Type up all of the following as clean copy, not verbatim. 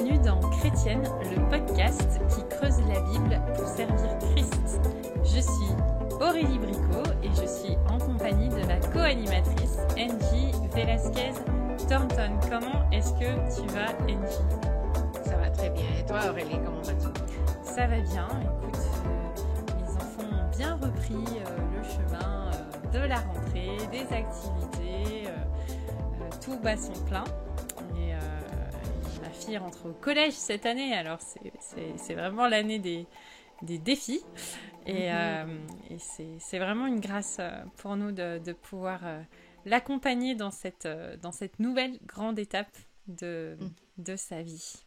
bienvenue dans Chrétienne, le podcast qui creuse la Bible pour servir Christ. Je suis Aurélie Bricot et je suis en compagnie de la co-animatrice Angie Velasquez-Thornton. Comment est-ce que tu vas, Angie? Ça va très bien. Et toi, Aurélie, comment vas-tu? Ça va bien. Écoute, les enfants ont bien repris le chemin de la rentrée, des activités, tout bat son plein. Et ma fille rentre au collège cette année, alors c'est vraiment l'année des défis. Et c'est vraiment une grâce pour nous de pouvoir l'accompagner dans cette nouvelle grande étape de sa vie.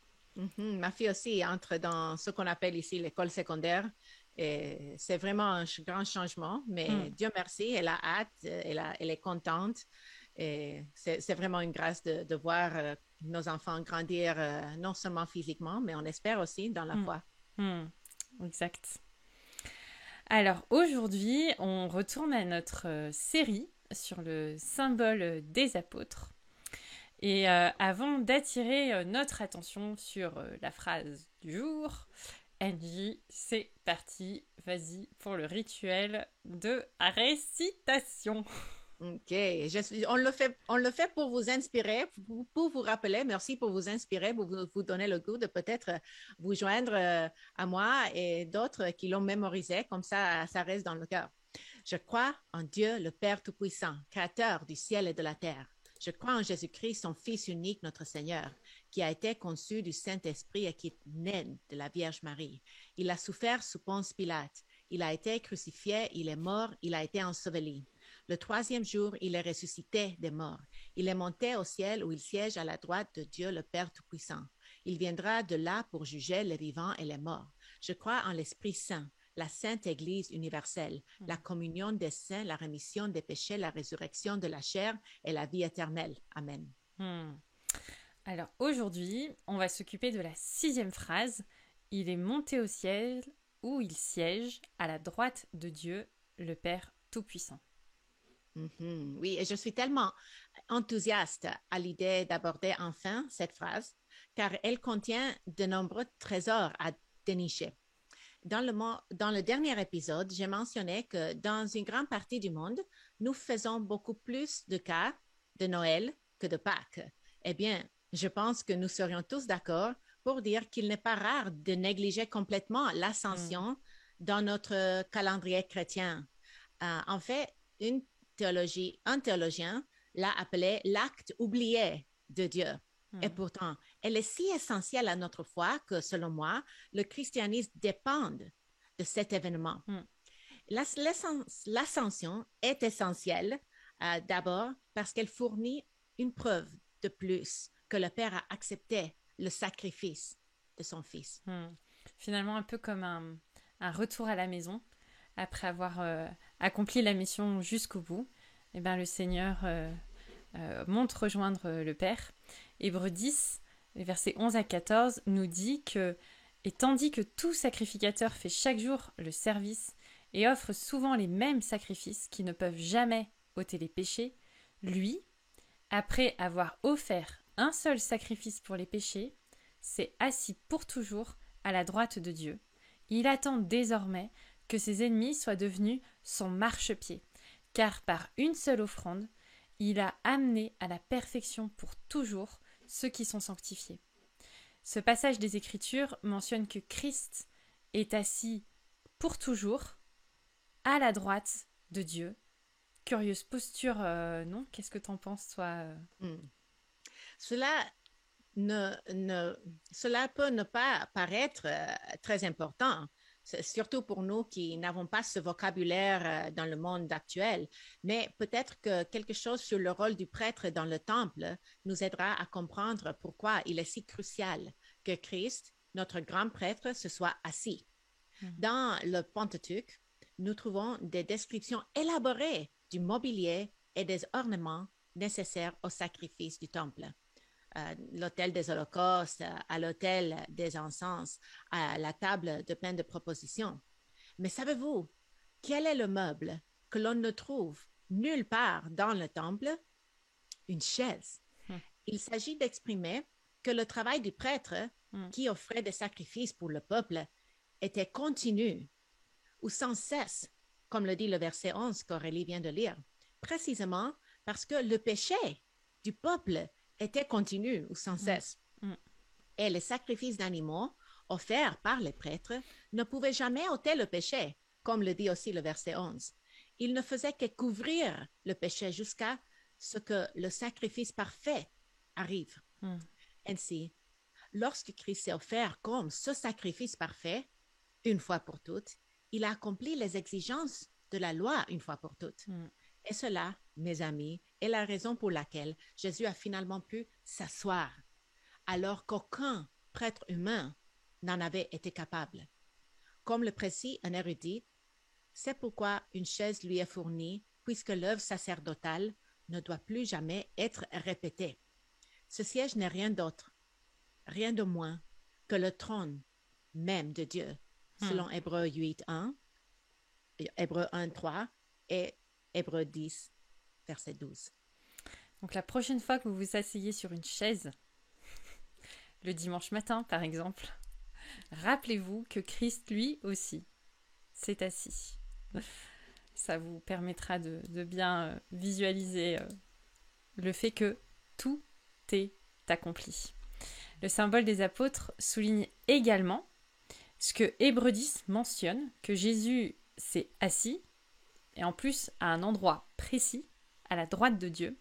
Ma fille aussi entre dans ce qu'on appelle ici l'école secondaire. Et c'est vraiment un grand changement, mais Dieu merci, elle a hâte, elle est contente. Et c'est vraiment une grâce de voir nos enfants grandir, non seulement physiquement, mais on espère aussi dans la foi. Exact. Alors aujourd'hui, on retourne à notre série sur le symbole des apôtres. Et avant d'attirer notre attention sur la phrase du jour, Angie, c'est parti, vas-y pour le rituel de récitation. OK, on le fait pour vous inspirer, pour vous rappeler, merci pour vous inspirer, pour vous donner le goût de peut-être vous joindre à moi et d'autres qui l'ont mémorisé, comme ça reste dans le cœur. Je crois en Dieu, le Père Tout-Puissant, Créateur du ciel et de la terre. Je crois en Jésus-Christ, son Fils unique, notre Seigneur, qui a été conçu du Saint-Esprit et qui est né de la Vierge Marie. Il a souffert sous Ponce Pilate. Il a été crucifié, il est mort, il a été enseveli. Le troisième jour, il est ressuscité des morts. Il est monté au ciel où il siège à la droite de Dieu, le Père Tout-Puissant. Il viendra de là pour juger les vivants et les morts. Je crois en l'Esprit Saint, la Sainte Église universelle, la communion des saints, la rémission des péchés, la résurrection de la chair et la vie éternelle. Amen. Alors aujourd'hui, on va s'occuper de la 6e phrase. Il est monté au ciel où il siège à la droite de Dieu, le Père Tout-Puissant. Oui, et je suis tellement enthousiaste à l'idée d'aborder enfin cette phrase, car elle contient de nombreux trésors à dénicher. Dans le dernier épisode, j'ai mentionné que dans une grande partie du monde, nous faisons beaucoup plus de cas de Noël que de Pâques. Eh bien, je pense que nous serions tous d'accord pour dire qu'il n'est pas rare de négliger complètement l'Ascension dans notre calendrier chrétien. En fait, un théologien l'a appelé l'acte oublié de Dieu. Et pourtant, elle est si essentielle à notre foi que, selon moi, le christianisme dépend de cet événement. L'ascension est essentielle d'abord parce qu'elle fournit une preuve de plus que le Père a accepté le sacrifice de son Fils. Finalement, un peu comme un retour à la maison. Après avoir accompli la mission jusqu'au bout, eh ben, le Seigneur monte rejoindre le Père. Hébreux 10, les versets 11 à 14, nous dit que « Et tandis que tout sacrificateur fait chaque jour le service et offre souvent les mêmes sacrifices qui ne peuvent jamais ôter les péchés, lui, après avoir offert un seul sacrifice pour les péchés, s'est assis pour toujours à la droite de Dieu. Il attend désormais que ses ennemis soient devenus son marchepied, car par une seule offrande, il a amené à la perfection pour toujours ceux qui sont sanctifiés. » Ce passage des Écritures mentionne que Christ est assis pour toujours à la droite de Dieu. Curieuse posture, non? Qu'est-ce que t'en penses, toi? Cela peut ne pas paraître très important, surtout pour nous qui n'avons pas ce vocabulaire dans le monde actuel. Mais peut-être que quelque chose sur le rôle du prêtre dans le temple nous aidera à comprendre pourquoi il est si crucial que Christ, notre grand prêtre, se soit assis. Dans le Pentateuque, nous trouvons des descriptions élaborées du mobilier et des ornements nécessaires au sacrifice du temple. L'autel des holocaustes, à l'autel des encens, à la table de pain de proposition. Mais savez-vous quel est le meuble que l'on ne trouve nulle part dans le temple? Une chaise. Il s'agit d'exprimer que le travail du prêtre qui offrait des sacrifices pour le peuple était continu ou sans cesse, comme le dit le verset 11 qu'Aurélie vient de lire, précisément parce que le péché du peuple était continu ou sans cesse. Et les sacrifices d'animaux offerts par les prêtres ne pouvaient jamais ôter le péché, comme le dit aussi le verset 11. Ils ne faisaient que couvrir le péché jusqu'à ce que le sacrifice parfait arrive. Ainsi, lorsque Christ s'est offert comme ce sacrifice parfait, une fois pour toutes, il a accompli les exigences de la loi une fois pour toutes. Et cela, mes amis, est la raison pour laquelle Jésus a finalement pu s'asseoir, alors qu'aucun prêtre humain n'en avait été capable. Comme le précise un érudit, c'est pourquoi une chaise lui est fournie, puisque l'œuvre sacerdotale ne doit plus jamais être répétée. Ce siège n'est rien d'autre, rien de moins que le trône même de Dieu, selon Hébreux 8.1, Hébreux 1.3 et Hébreux 10, verset 12. Donc la prochaine fois que vous vous asseyez sur une chaise, le dimanche matin par exemple, rappelez-vous que Christ lui aussi s'est assis. Ça vous permettra de bien visualiser le fait que tout est accompli. Le symbole des apôtres souligne également ce que Hébreux 10 mentionne, que Jésus s'est assis, et en plus à un endroit précis, à la droite de Dieu.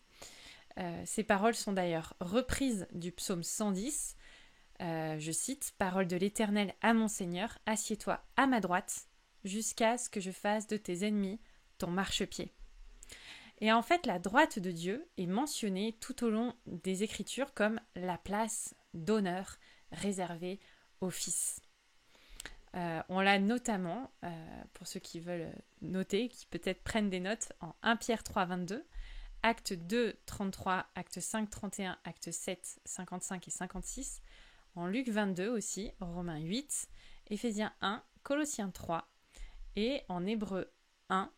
Ces paroles sont d'ailleurs reprises du psaume 110. Je cite, « Parole de l'Éternel à mon Seigneur, assieds-toi à ma droite, jusqu'à ce que je fasse de tes ennemis ton marchepied. » Et en fait, la droite de Dieu est mentionnée tout au long des Écritures comme la place d'honneur réservée au Fils. On l'a notamment, pour ceux qui veulent noter, qui peut-être prennent des notes, en 1 Pierre 3, 22, Acte 2, 33, Acte 5, 31, Acte 7, 55 et 56, en Luc 22 aussi, Romains 8, Éphésiens 1, Colossiens 3, et en Hébreux 1,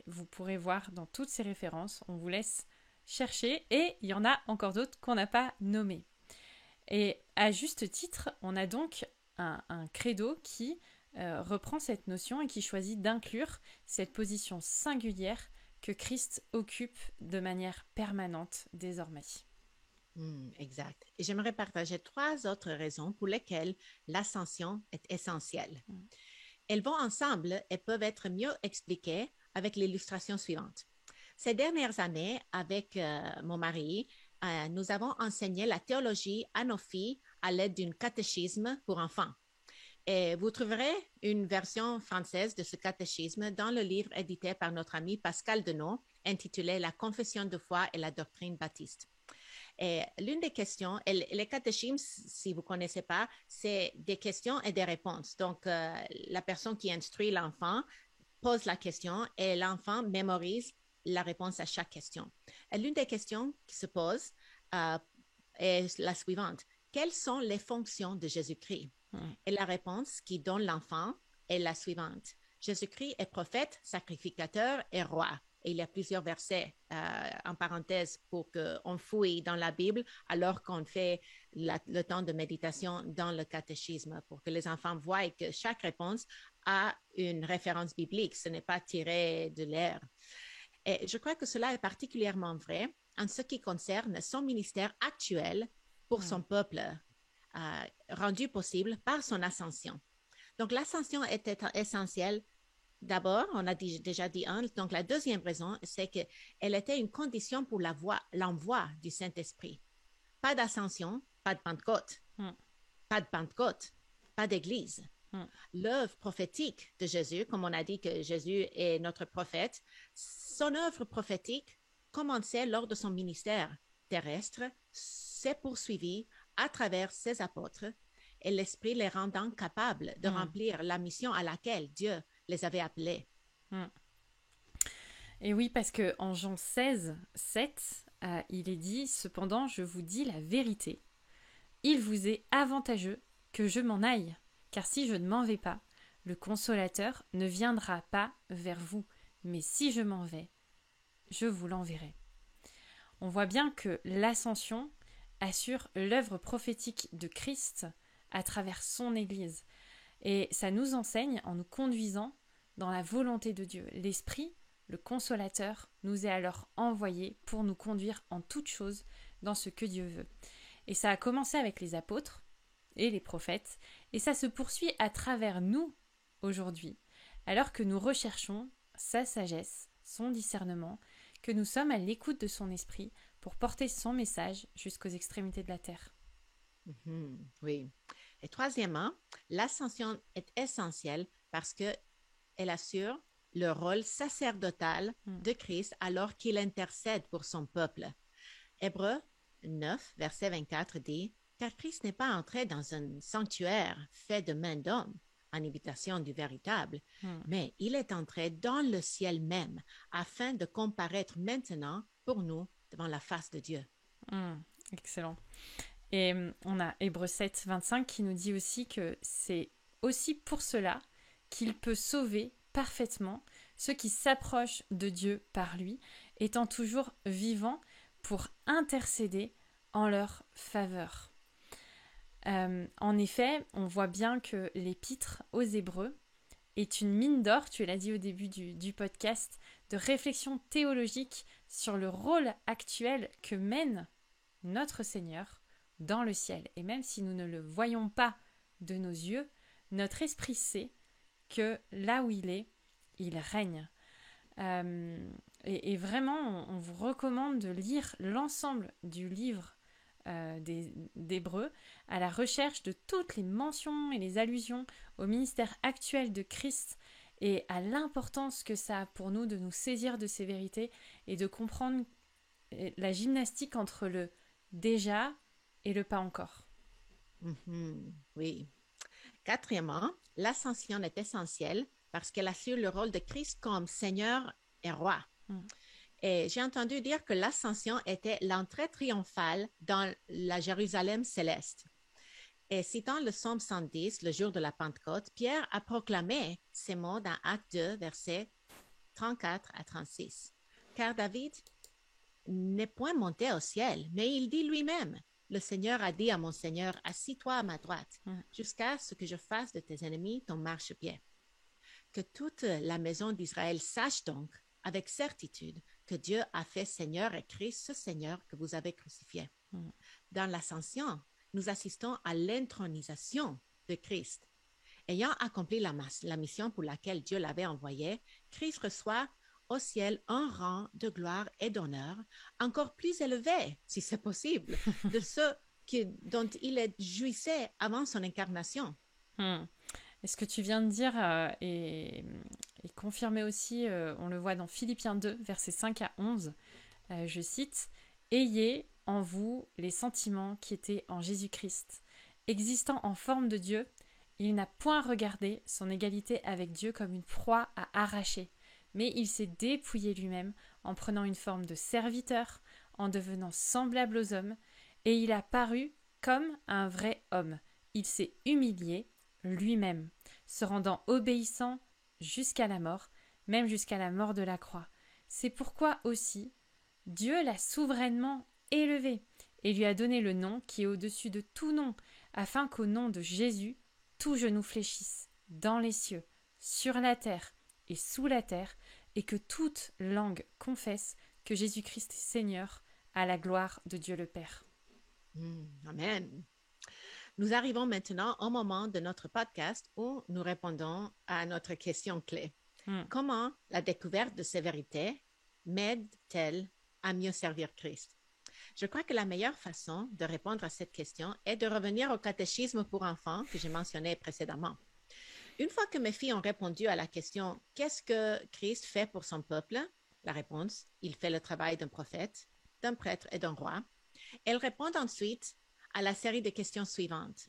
vous pourrez voir dans toutes ces références, on vous laisse chercher, et il y en a encore d'autres qu'on n'a pas nommées. Et à juste titre, on a donc un credo qui reprend cette notion et qui choisit d'inclure cette position singulière que Christ occupe de manière permanente désormais. Exact. Et j'aimerais partager 3 autres raisons pour lesquelles l'ascension est essentielle. Elles vont ensemble et peuvent être mieux expliquées avec l'illustration suivante. Ces dernières années, avec mon mari, nous avons enseigné la théologie à nos filles à l'aide d'un catéchisme pour enfants. Et vous trouverez une version française de ce catéchisme dans le livre édité par notre ami Pascal Denot, intitulé « La confession de foi et la doctrine baptiste ». Et l'une des questions, et les catéchismes, si vous ne connaissez pas, c'est des questions et des réponses. Donc, la personne qui instruit l'enfant pose la question et l'enfant mémorise la réponse à chaque question. Et l'une des questions qui se pose est la suivante. Quelles sont les fonctions de Jésus-Christ? Et la réponse qui donne l'enfant est la suivante. Jésus-Christ est prophète, sacrificateur et roi. Et il y a plusieurs versets en parenthèse pour qu'on fouille dans la Bible alors qu'on fait le temps de méditation dans le catéchisme pour que les enfants voient que chaque réponse a une référence biblique. Ce n'est pas tiré de l'air. Et je crois que cela est particulièrement vrai en ce qui concerne son ministère actuel pour son peuple, rendu possible par son ascension. Donc, l'ascension était essentielle. D'abord, on a déjà dit donc la deuxième raison, c'est qu'elle était une condition pour l'envoi du Saint-Esprit. Pas d'ascension, pas de Pentecôte. Pas de Pentecôte, pas d'église. L'œuvre prophétique de Jésus, comme on a dit que Jésus est notre prophète, son œuvre prophétique commençait lors de son ministère terrestre, s'est poursuivie à travers ses apôtres et l'Esprit les rendant capables de remplir la mission à laquelle Dieu les avait appelés. Et oui, parce qu'en Jean 16, 7, il est dit « Cependant, je vous dis la vérité. Il vous est avantageux que je m'en aille, car si je ne m'en vais pas, le Consolateur ne viendra pas vers vous, mais si je m'en vais, je vous l'enverrai. » On voit bien que l'ascension assure l'œuvre prophétique de Christ à travers son Église. Et ça nous enseigne en nous conduisant dans la volonté de Dieu. L'Esprit, le Consolateur, nous est alors envoyé pour nous conduire en toutes choses dans ce que Dieu veut. Et ça a commencé avec les apôtres et les prophètes, et ça se poursuit à travers nous aujourd'hui, alors que nous recherchons sa sagesse, son discernement, que nous sommes à l'écoute de son esprit pour porter son message jusqu'aux extrémités de la terre. Oui. Et troisièmement, l'ascension est essentielle parce qu'elle assure le rôle sacerdotal de Christ alors qu'il intercède pour son peuple. Hébreux 9, verset 24 dit « Car Christ n'est pas entré dans un sanctuaire fait de main d'homme, en imitation du véritable, mais il est entré dans le ciel même, afin de comparaître maintenant pour nous devant la face de Dieu. » Excellent. Et on a Hébreux 7, 25 qui nous dit aussi que c'est aussi pour cela qu'il peut sauver parfaitement ceux qui s'approchent de Dieu par lui, étant toujours vivants pour intercéder en leur faveur. En effet, on voit bien que l'épître aux Hébreux est une mine d'or, tu l'as dit au début du podcast, de réflexion théologique sur le rôle actuel que mène notre Seigneur dans le ciel. Et même si nous ne le voyons pas de nos yeux, notre esprit sait que là où il est, il règne. Et vraiment, on vous recommande de lire l'ensemble du livre d'Hébreux à la recherche de toutes les mentions et les allusions au ministère actuel de Christ et à l'importance que ça a pour nous de nous saisir de ces vérités et de comprendre la gymnastique entre le déjà et le pas encore. Oui. Quatrièmement, l'ascension est essentielle parce qu'elle assure le rôle de Christ comme Seigneur et Roi. Et j'ai entendu dire que l'ascension était l'entrée triomphale dans la Jérusalem céleste. Et citant le psaume 110, le jour de la Pentecôte, Pierre a proclamé ces mots dans Acte 2, versets 34 à 36. Car David n'est point monté au ciel, mais il dit lui-même, le Seigneur a dit à mon Seigneur, assis-toi à ma droite, jusqu'à ce que je fasse de tes ennemis ton marchepied. Que toute la maison d'Israël sache donc, avec certitude, que Dieu a fait Seigneur et Christ, ce Seigneur que vous avez crucifié. Dans l'ascension, nous assistons à l'intronisation de Christ. Ayant accompli la mission pour laquelle Dieu l'avait envoyé, Christ reçoit au ciel un rang de gloire et d'honneur encore plus élevé, si c'est possible, de ceux dont il jouissait avant son incarnation. Et ce que tu viens de dire est confirmé aussi, on le voit dans Philippiens 2, versets 5 à 11, je cite « Ayez en vous les sentiments qui étaient en Jésus-Christ. Existant en forme de Dieu, il n'a point regardé son égalité avec Dieu comme une proie à arracher, mais il s'est dépouillé lui-même en prenant une forme de serviteur, en devenant semblable aux hommes, et il a paru comme un vrai homme. Il s'est humilié lui-même, se rendant obéissant jusqu'à la mort, même jusqu'à la mort de la croix. C'est pourquoi aussi Dieu l'a souverainement élevé et lui a donné le nom qui est au-dessus de tout nom, afin qu'au nom de Jésus, tout genou fléchisse dans les cieux, sur la terre et sous la terre, et que toute langue confesse que Jésus-Christ est Seigneur, à la gloire de Dieu le Père. Amen. Nous arrivons maintenant au moment de notre podcast où nous répondons à notre question clé. Comment la découverte de ces vérités m'aide-t-elle à mieux servir Christ? Je crois que la meilleure façon de répondre à cette question est de revenir au catéchisme pour enfants que j'ai mentionné précédemment. Une fois que mes filles ont répondu à la question « Qu'est-ce que Christ fait pour son peuple ?» La réponse « Il fait le travail d'un prophète, d'un prêtre et d'un roi », elles répondent ensuite à la série de questions suivantes.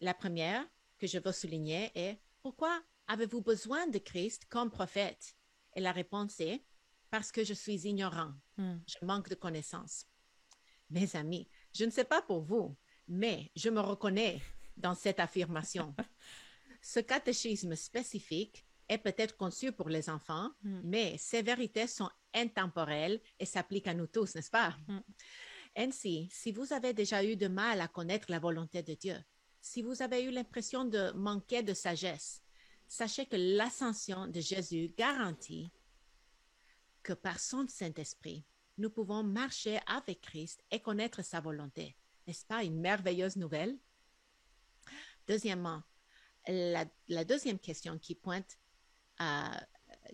La première que je veux souligner est « Pourquoi avez-vous besoin de Christ comme prophète ?» Et la réponse est « Parce que je suis ignorant, je manque de connaissances. » Mes amis, je ne sais pas pour vous, mais je me reconnais dans cette affirmation. Ce catéchisme spécifique est peut-être conçu pour les enfants, mais ces vérités sont intemporelles et s'appliquent à nous tous, n'est-ce pas? Ainsi, si vous avez déjà eu de mal à connaître la volonté de Dieu, si vous avez eu l'impression de manquer de sagesse, sachez que l'ascension de Jésus garantit que par son Saint-Esprit, nous pouvons marcher avec Christ et connaître sa volonté. N'est-ce pas une merveilleuse nouvelle? Deuxièmement, la deuxième question qui pointe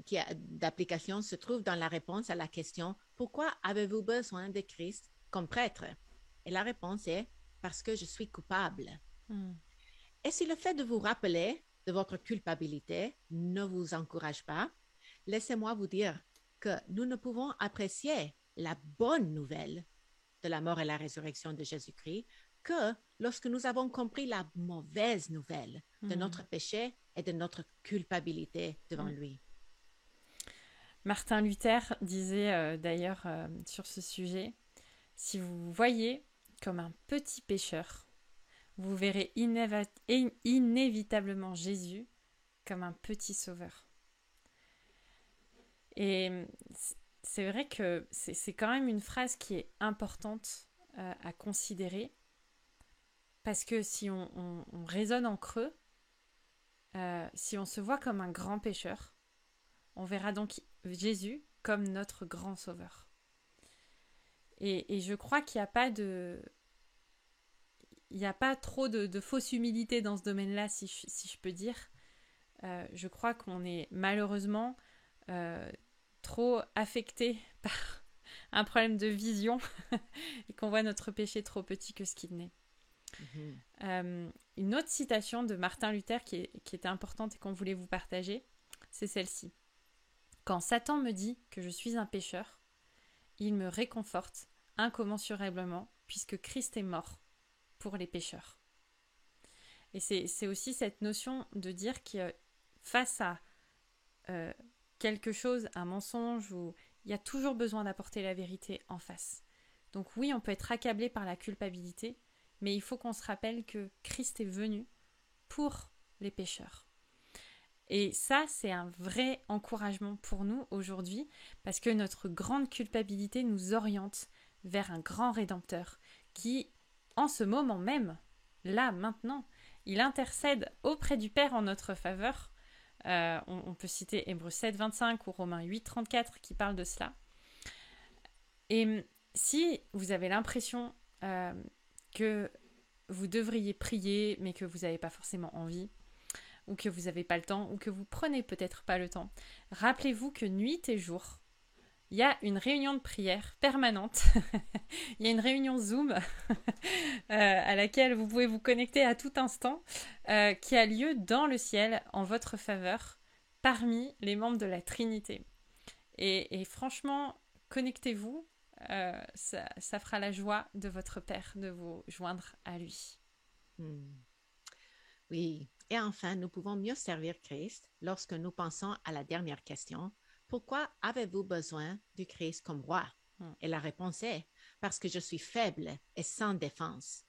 qui a d'application se trouve dans la réponse à la question pourquoi avez-vous besoin de Christ comme prêtre? Et la réponse est parce que je suis coupable. Et si le fait de vous rappeler de votre culpabilité ne vous encourage pas, laissez-moi vous dire que nous ne pouvons apprécier la bonne nouvelle de la mort et la résurrection de Jésus-Christ que lorsque nous avons compris la mauvaise nouvelle de notre péché et de notre culpabilité devant lui. Martin Luther disait d'ailleurs sur ce sujet, si vous vous voyez comme un petit pécheur, vous verrez inévitablement Jésus comme un petit sauveur. Et c'est vrai que c'est quand même une phrase qui est importante à considérer, parce que si on raisonne en creux, si on se voit comme un grand pécheur, on verra donc Jésus comme notre grand sauveur. Et je crois qu'il n'y a pas trop de fausse humilité dans ce domaine-là, si je peux dire. Je crois qu'on est malheureusement trop affecté par un problème de vision et qu'on voit notre péché trop petit que ce qu'il n'est. Une autre citation de Martin Luther qui était importante et qu'on voulait vous partager, c'est celle-ci. Quand Satan me dit que je suis un pécheur, il me réconforte incommensurablement puisque Christ est mort pour les pécheurs. Et c'est aussi cette notion de dire que face à quelque chose, un mensonge, où il y a toujours besoin d'apporter la vérité en face. Donc oui, on peut être accablé par la culpabilité, mais il faut qu'on se rappelle que Christ est venu pour les pécheurs. Et ça, c'est un vrai encouragement pour nous aujourd'hui, parce que notre grande culpabilité nous oriente vers un grand Rédempteur qui, en ce moment même, là, maintenant, il intercède auprès du Père en notre faveur. On peut citer Hébreux 7, 25 ou Romains 8, 34 qui parlent de cela. Et si vous avez l'impression que vous devriez prier, mais que vous n'avez pas forcément envie, ou que vous n'avez pas le temps, ou que vous prenez peut-être pas le temps, rappelez-vous que nuit et jour, il y a une réunion de prière permanente. Il y a une réunion Zoom à laquelle vous pouvez vous connecter à tout instant, qui a lieu dans le ciel en votre faveur, parmi les membres de la Trinité. Et franchement, connectez-vous, ça fera la joie de votre Père de vous joindre à lui. Oui, et enfin, nous pouvons mieux servir Christ lorsque nous pensons à la dernière question. Pourquoi avez-vous besoin du Christ comme roi? Et la réponse est parce que je suis faible et sans défense.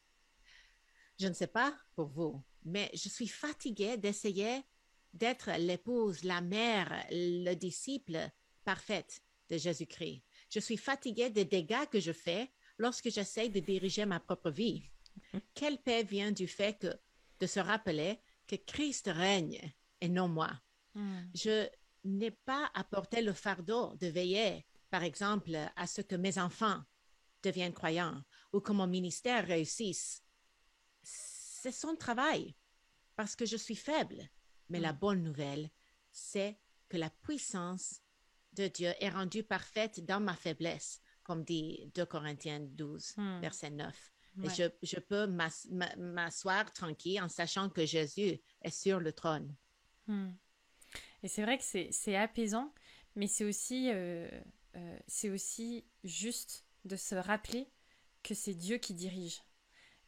Je ne sais pas pour vous, mais je suis fatiguée d'essayer d'être l'épouse, la mère, le disciple parfaite de Jésus-Christ. Je suis fatiguée des dégâts que je fais lorsque j'essaie de diriger ma propre vie. Quelle paix vient du fait de se rappeler que Christ règne et non moi. Je n'ai pas à porter le fardeau de veiller, par exemple, à ce que mes enfants deviennent croyants ou que mon ministère réussisse. C'est son travail parce que je suis faible. Mais la bonne nouvelle, c'est que la puissance de Dieu est rendue parfaite dans ma faiblesse, comme dit 2 Corinthiens 12, verset 9. Ouais. Et je peux m'asseoir tranquille en sachant que Jésus est sur le trône. Et c'est vrai que c'est apaisant, mais c'est aussi juste de se rappeler que c'est Dieu qui dirige.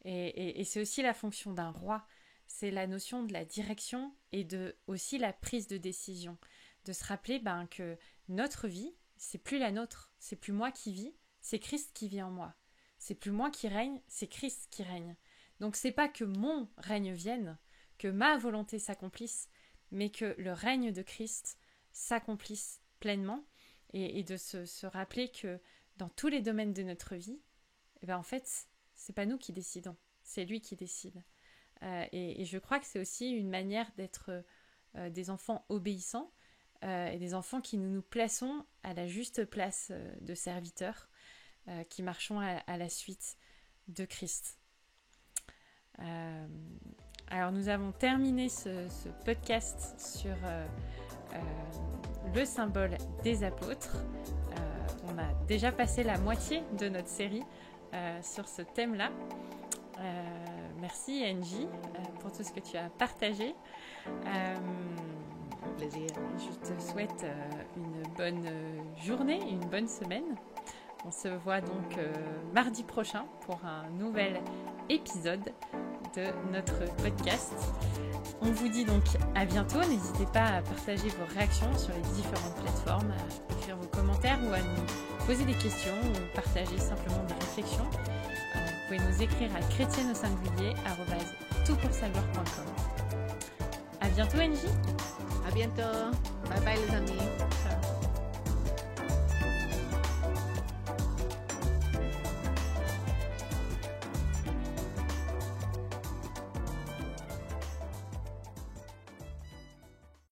Et c'est aussi la fonction d'un roi. C'est la notion de la direction et aussi la prise de décision. De se rappeler que notre vie, c'est plus la nôtre. C'est plus moi qui vis, c'est Christ qui vit en moi. C'est plus moi qui règne, c'est Christ qui règne. Donc c'est pas que mon règne vienne, que ma volonté s'accomplisse, mais que le règne de Christ s'accomplisse pleinement et de se rappeler que dans tous les domaines de notre vie, eh ben, en fait, c'est pas nous qui décidons, c'est lui qui décide. Et je crois que c'est aussi une manière d'être des enfants obéissants et des enfants qui nous plaçons à la juste place de serviteurs qui marchons à la suite de Christ. Alors nous avons terminé ce podcast sur le symbole des apôtres. On a déjà passé la moitié de notre série sur ce thème-là. Merci Angie pour tout ce que tu as partagé. Plaisir. Je te souhaite une bonne journée, une bonne semaine. On se voit donc mardi prochain pour un nouvel épisode de notre podcast. On vous dit donc à bientôt. N'hésitez pas à partager vos réactions sur les différentes plateformes, à écrire vos commentaires ou à nous poser des questions ou partager simplement des réflexions. Vous pouvez nous écrire à chrétienneausingulier@toutpoursavoir.com. À bientôt Angie. À bientôt. Bye bye les amis. Ciao.